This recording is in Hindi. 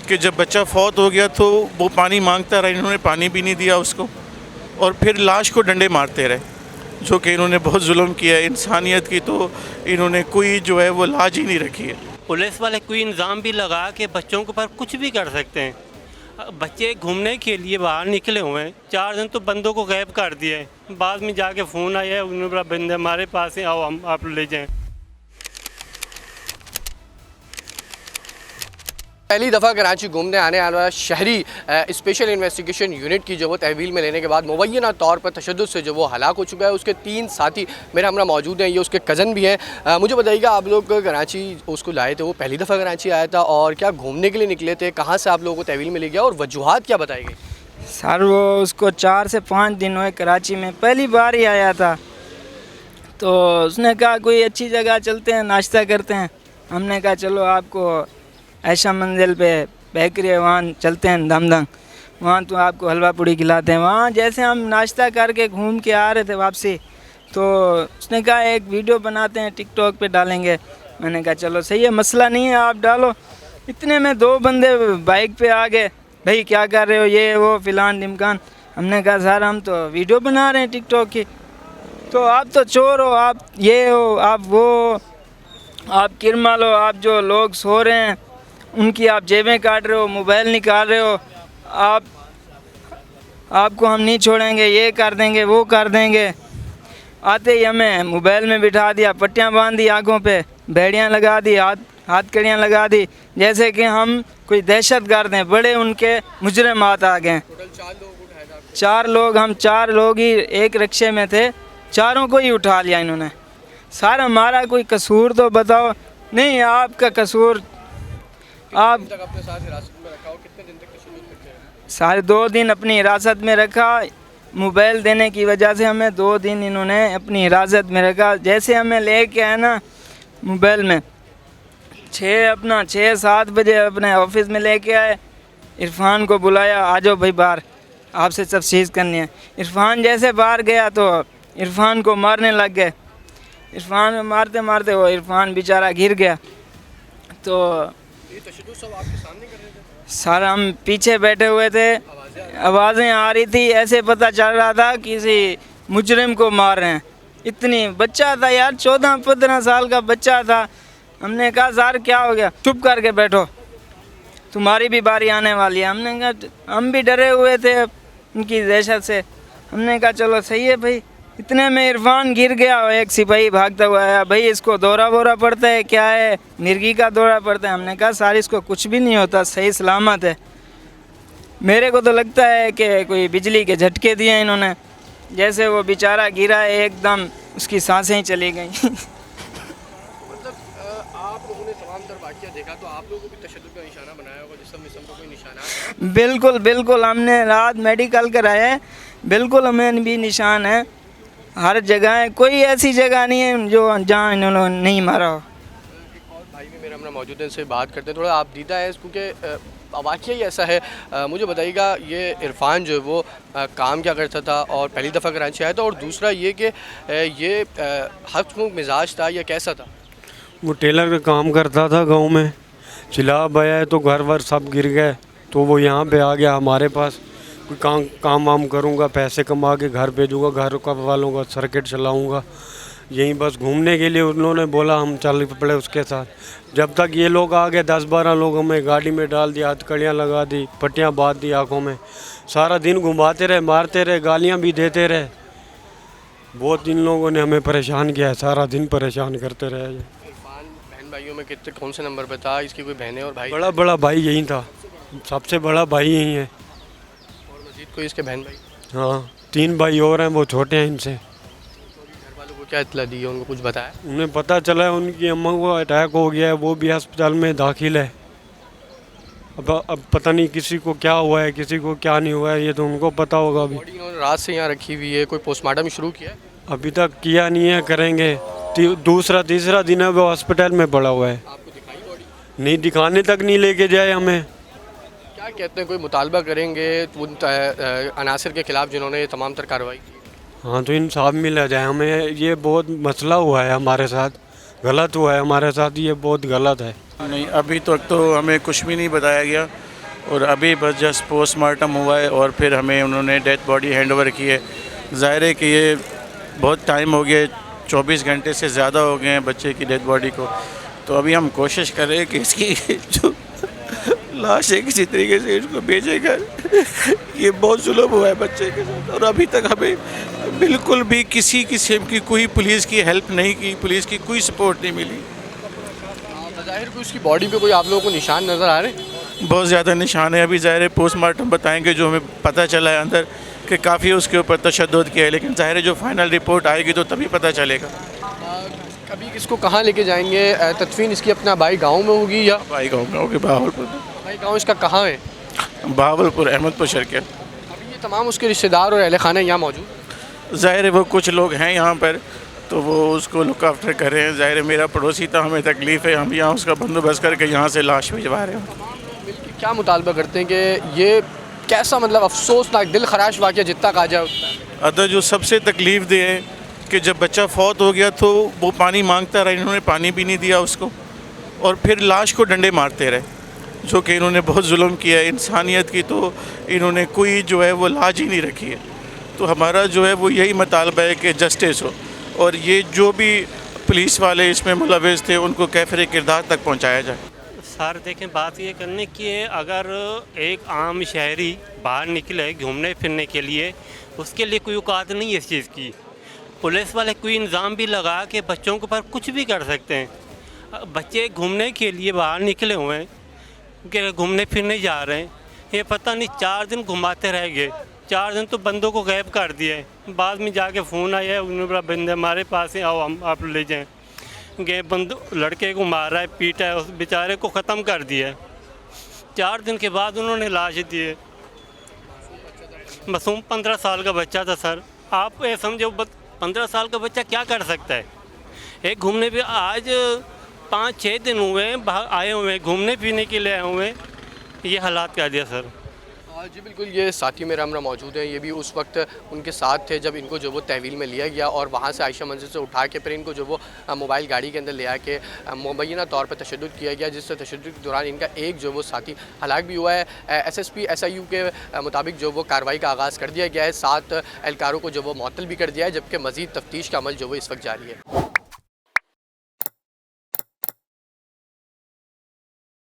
कि जब बच्चा फौत हो गया तो वो पानी मांगता रहा, इन्होंने पानी भी नहीं दिया उसको, और फिर लाश को डंडे मारते रहे, जो कि इन्होंने बहुत जुल्म किया है इंसानियत की, तो इन्होंने कोई जो है वो लाज ही नहीं रखी है। पुलिस वाले कोई इंतज़ाम भी लगा के बच्चों के ऊपर कुछ भी कर सकते हैं। बच्चे घूमने के लिए बाहर निकले हुए हैं, 4 दिन तो बंदों को गायब कर दिया है, बाद में जाके फ़ोन आया है, उन्होंने बोला बंदे हमारे पास हैं, आओ हम आप ले जाएं। पहली दफ़ा कराची घूमने आने वाला शहरी स्पेशल इन्वेस्टिगेशन यूनिट की जो वो तहवील में लेने के बाद मुबैना तौर पर तशद्दुद से जो वो हलाक हो चुका है। उसके 3 साथी मेरे हमरा मौजूद हैं, ये उसके कज़न भी हैं। मुझे बताइएगा, आप लोग कराची उसको लाए थे, वो पहली दफ़ा कराची आया था, और क्या घूमने के लिए निकले थे, कहाँ से आप लोगों को तहवील में ले गया और वजूहात क्या बताई गई? सर वो उसको 4 से 5 दिन हुए कराची में, पहली बार ही आया था, तो उसने कहा कोई अच्छी जगह चलते हैं, नाश्ता करते हैं। हमने कहा चलो आपको ऐशा मंजिल पे बेकरी है, वहाँ चलते हैं दमदम, वहाँ तो आपको हलवा पूड़ी खिलाते हैं। वहाँ जैसे हम नाश्ता करके घूम के आ रहे थे वापसी, तो उसने कहा एक वीडियो बनाते हैं, टिकटॉक पे डालेंगे। मैंने कहा चलो सही है, मसला नहीं है, आप डालो। इतने में 2 बंदे बाइक पे आ गए, भाई क्या कर रहे हो, ये वो फिलान ढिमकान। हमने कहा सर हम तो वीडियो बना रहे हैं टिकटॉक की। तो आप तो चोर हो, आप ये हो, आप वो, आप किरमाल हो, आप जो लोग सो रहे हैं उनकी आप जेबें काट रहे हो, मोबाइल निकाल रहे हो, आपको हम नहीं छोड़ेंगे, ये कर देंगे वो कर देंगे। आते ही हमें मोबाइल में बिठा दिया, पट्टियाँ बांध दी आँखों पे, बेड़ियाँ लगा दी, हाथ कड़ियाँ लगा दी, जैसे कि हम कोई दहशतगर्द हैं। बड़े उनके मुजरिमात आ गए। टोटल 4 लोग, हम 4 लोग ही एक रिक्शे में थे, चारों को ही उठा लिया इन्होंने। सर हमारा कोई कसूर तो बताओ। नहीं आपका कसूर, आप अपने साथ हिरासत में रखा हो, कितने दिन तक तशद्दुद करते हैं? सारे 2 दिन अपनी हिरासत में रखा। मोबाइल देने की वजह से हमें 2 दिन इन्होंने अपनी हिरासत में रखा। जैसे हमें लेके आए ना मोबाइल में, 6-7 बजे अपने ऑफिस में लेके आए। इरफान को बुलाया, आ जाओ भाई बाहर, आपसे सब चीज़ करनी है। इरफान जैसे बाहर गया तो इरफान को मारने लग गए। इरफान मारते मारते वो इरफान बेचारा गिर गया। तो सब आपके सामने कर रहे थे? सर हम पीछे बैठे हुए थे, आवाज़ें आ रही थी, ऐसे पता चल रहा था किसी मुजरिम को मार रहे हैं। इतनी बच्चा था यार, 14-15 साल का बच्चा था। हमने कहा सर क्या हो गया, चुप करके बैठो, तुम्हारी भी बारी आने वाली है। हमने कहा, हम भी डरे हुए थे उनकी दहशत से। हमने कहा चलो सही है भाई। इतने में इरफान गिर गया, एक सिपाही भागता हुआ आया, भाई इसको दौरा वोरा पड़ता है क्या है, मिर्गी का दौरा पड़ता है। हमने कहा सारी इसको कुछ भी नहीं होता, सही सलामत है। मेरे को तो लगता है कि कोई बिजली के झटके दिए इन्होंने। जैसे वो बेचारा गिरा है एकदम उसकी सांसें ही चली गई। मतलब आप लोगों ने तमाम तर वाक़या देखा, तो आप लोगों को भी तशद्दुद का निशाना बनाया होगा, जिसम को कोई निशाना? बिल्कुल बिल्कुल, हमने रात मेडिकल कराया है, बिल्कुल हमें भी निशान है हर जगह है। कोई ऐसी जगह नहीं है जो जहाँ इन्होंने नहीं मारा हो। एक और भाई भी मेरे हमरा मौजूद हैं, से बात करते हैं। थोड़ा आप दीदा है क्योंकि वाक़या ही ऐसा है। मुझे बताइएगा, ये इरफान जो है वो काम क्या करता था और पहली दफ़ा कराची आया था, और दूसरा ये कि ये हक़ मिजाज था या कैसा था? वो टेलर का काम करता था गांव में, चिलाब आया है तो घर वर सब गिर गए, तो वो यहाँ पे आ गया हमारे पास। कोई काम वाम करूँगा, पैसे कमा के घर भेजूँगा, घर का वालों का सर्किट चलाऊँगा, यहीं बस घूमने के लिए उन्होंने बोला हम चल पड़े उसके साथ। जब तक ये लोग आ गए 10-12 लोग हमें गाड़ी में डाल दिया, हथकड़ियाँ लगा दी, पट्टियाँ बांध दी आँखों में, सारा दिन घुमाते रहे, मारते रहे, गालियाँ भी देते रहे। बहुत इन लोगों ने हमें परेशान किया है, सारा दिन परेशान करते रहे। इरफान बहन भाइयों में कितने, कौन से नंबर पे था? इसकी कोई बहनें और भाई? बड़ा भाई यही था, सबसे बड़ा भाई यही है। और मजीद कोई इसके बहन भाई? हाँ 3 भाई और हैं, वो छोटे हैं इनसे। घर वालों को क्या इत्तला दी है, उनको कुछ बताया? उन्हें पता चला है उनकी अम्मा को अटैक हो गया है, वो भी अस्पताल में दाखिल है। अब पता नहीं किसी को क्या हुआ है, किसी को क्या नहीं हुआ है, ये तो उनको पता होगा। अभी बॉडी इन्होंने रात से यहाँ रखी हुई है, कोई पोस्टमार्टम शुरू किया है? अभी तक किया नहीं है, करेंगे। दूसरा तीसरा दिन है वो हॉस्पिटल में पड़ा हुआ है। आपको दिखाई बॉडी? नहीं, दिखाने तक नहीं लेके जाए हमें। क्या कहते हैं, कोई मुतालबा करेंगे उन अनासर के ख़िलाफ़ जिन्होंने ये तमाम तर कार्रवाई की? हाँ तो इंसाफ मिला जाए हमें, ये बहुत मसला हुआ है हमारे साथ, गलत हुआ है हमारे साथ, ये बहुत गलत है। नहीं, अभी तक तो हमें कुछ भी नहीं बताया गया। और अभी बस जस्ट पोस्टमार्टम हुआ है और फिर हमें उन्होंने डेथ बॉडी हैंड ओवर की है। ज़ाहिर है कि ये बहुत टाइम हो गया, 24 घंटे से ज़्यादा हो गए हैं बच्चे की डेथ बॉडी को। तो अभी हम कोशिश कर रहे हैं कि इसकी जो लाश है किसी तरीके से इसको भेजे घर। ये बहुत जुल्म हुआ है बच्चे के साथ और अभी तक हमें बिल्कुल भी किसी किस्म की कोई पुलिस की हेल्प नहीं की, पुलिस की कोई सपोर्ट नहीं मिली। ज़ाहिर कोई उसकी बॉडी पे कोई आप लोगों को निशान नज़र आ रहे हैं? बहुत ज़्यादा निशान है। अभी ज़ाहिर है पोस्टमार्टम बताएंगे, जो हमें पता चला है अंदर कि काफ़ी उसके ऊपर तशद्दुद किया है, लेकिन ज़ाहिर है जो फाइनल रिपोर्ट आएगी तो तभी पता चलेगा। अभी किसको कहाँ लेके जाएंगे? तदफीन इसकी अपना भाई गांव में होगी या भाई गाँव में होगी, बहावलपुर में। भाई गांव इसका कहाँ है? बहावलपुर, अहमदपुर शर्किया। अभी ये तमाम उसके रिश्तेदार और अहल खाना यहाँ मौजूद? ज़ाहिर है वो कुछ लोग हैं यहाँ पर, तो वो उसको लुक आफ्टर कर रहे हैं। ज़ाहिर है मेरा पड़ोसी था, हमें तकलीफ़ है, हम यहाँ उसका बंदोबस्त करके यहाँ से लाश भिजवा रहे हैं। क्या मुतालबा करते हैं कि ये कैसा मतलब अफसोसनाक दिल खराश वाक़या जितना कहा जाए? अदर जो सबसे तकलीफ़ दे है कि जब बच्चा फौत हो गया तो वो पानी मांगता रहा, इन्होंने पानी भी नहीं दिया उसको और फिर लाश को डंडे मारते रहे, जो कि इन्होंने बहुत जुल्म किया है इंसानियत की। तो इन्होंने कोई जो है वो लाज ही नहीं रखी है। तो हमारा जो है वो यही मुतालबा है कि जस्टिस हो और ये जो भी पुलिस वाले इसमें मुलविस थे उनको कैफ़रे किरदार तक पहुँचाया जाए। सर देखें, बात ये करने की है, अगर एक आम शहरी बाहर निकले घूमने फिरने के लिए, उसके लिए कोई औकात नहीं है इस चीज़ की। पुलिस वाले कोई इंतज़ाम भी लगा के बच्चों के ऊपर कुछ भी कर सकते हैं। बच्चे घूमने के लिए बाहर निकले हुए हैं कि घूमने फिरने जा रहे हैं, ये पता नहीं 4 दिन घुमाते रह गए। 4 दिन तो बंदों को गायब कर दिया है। बाद में जाके फ़ोन आया है, उन्होंने बोला बंदे हमारे पास है, आओ हम आप ले जाएँ। गए बंद लड़के को मारा है, पीटा है, उस बेचारे को ख़त्म कर दिया है। 4 दिन के बाद उन्होंने लाश दी है। मासूम 15 साल का बच्चा था सर। आप ये समझो 15 साल का बच्चा क्या कर सकता है? एक घूमने पे आज 5-6 दिन हुए हैं, आए हुए हैं घूमने फिरने के लिए आए हुए हैं, ये हालात कर दिया सर। जी बिल्कुल, ये साथी मेरा हमरा मौजूद हैं। ये भी उस वक्त उनके साथ थे जब इनको जो वो तहवील में लिया गया और वहाँ से आयशा मंजिल से उठा के फिर इनको जो वो मोबाइल गाड़ी के अंदर ले आके मुबैना तौर पर तशद्दुद किया गया, जिससे तशद्दुद के दौरान इनका एक जो वो साथी हलाक भी हुआ है। SSP SIU के मुताबिक जो वो कार्रवाई का आगाज़ कर दिया गया है। 7 एहलकारों को जो वो मुअत्तल भी कर दिया है, जबकि मज़ीद तफ्तीश का अमल जो वो इस वक्त जारी है।